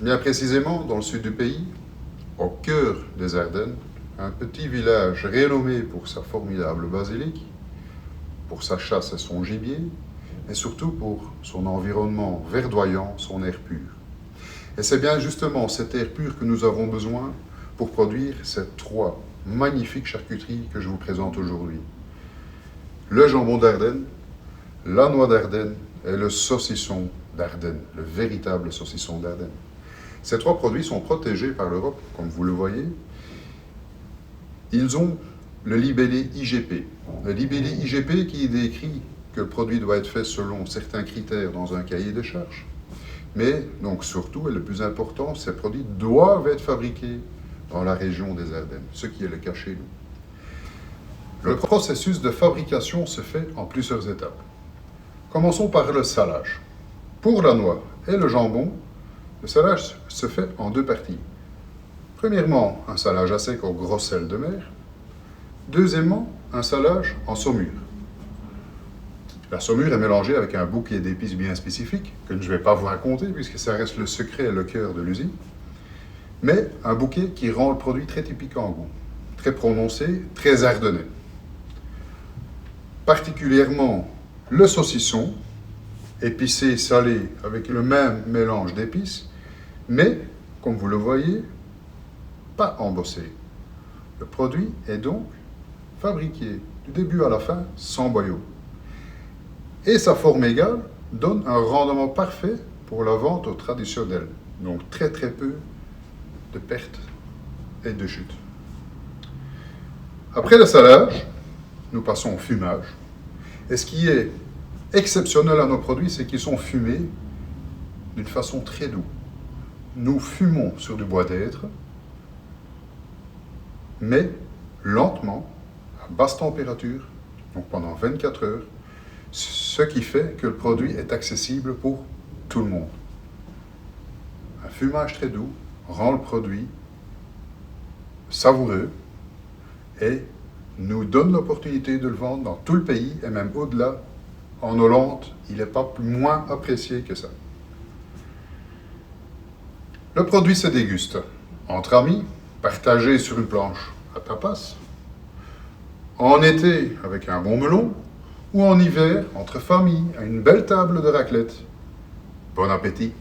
Bien précisément, dans le sud du pays, au cœur des Ardennes, un petit village renommé pour sa formidable basilique, pour sa chasse et son gibier, et surtout pour son environnement verdoyant, son air pur. Et c'est bien justement cet air pur que nous avons besoin pour produire ces trois magnifiques charcuteries que je vous présente aujourd'hui. Le jambon d'Ardenne, la noix d'Ardenne et le saucisson d'Ardenne, le véritable saucisson d'Ardenne. Ces trois produits sont protégés par l'Europe, comme vous le voyez. Ils ont le libellé IGP. Le libellé IGP qui décrit que le produit doit être fait selon certains critères dans un cahier des charges. Mais, donc surtout, et le plus important, ces produits doivent être fabriqués dans la région des Ardennes, ce qui est le cas chez nous. Le processus de fabrication se fait en plusieurs étapes. Commençons par le salage. Pour la noix et le jambon, le salage se fait en deux parties. Premièrement, un salage à sec au gros sel de mer. Deuxièmement, un salage en saumure. La saumure est mélangée avec un bouquet d'épices bien spécifique, que je ne vais pas vous raconter, puisque ça reste le secret et le cœur de l'usine. Mais un bouquet qui rend le produit très typique en goût, très prononcé, très ardennais. Particulièrement le saucisson, épicé, salé, avec le même mélange d'épices, mais, comme vous le voyez, pas embossé. Le produit est donc fabriqué du début à la fin sans boyau. Et sa forme égale donne un rendement parfait pour la vente au traditionnel. Donc très peu de pertes et de chutes. Après le salage, nous passons au fumage. Et ce qui est exceptionnel à nos produits, c'est qu'ils sont fumés d'une façon très douce. Nous fumons sur du bois d'être, mais lentement, à basse température, donc pendant 24 heures, ce qui fait que le produit est accessible pour tout le monde. Un fumage très doux rend le produit savoureux et nous donne l'opportunité de le vendre dans tout le pays et même au-delà. En Hollande, il n'est pas moins apprécié que ça. Le produit se déguste entre amis, partagé sur une planche à tapas, en été avec un bon melon, ou en hiver entre familles à une belle table de raclette. Bon appétit!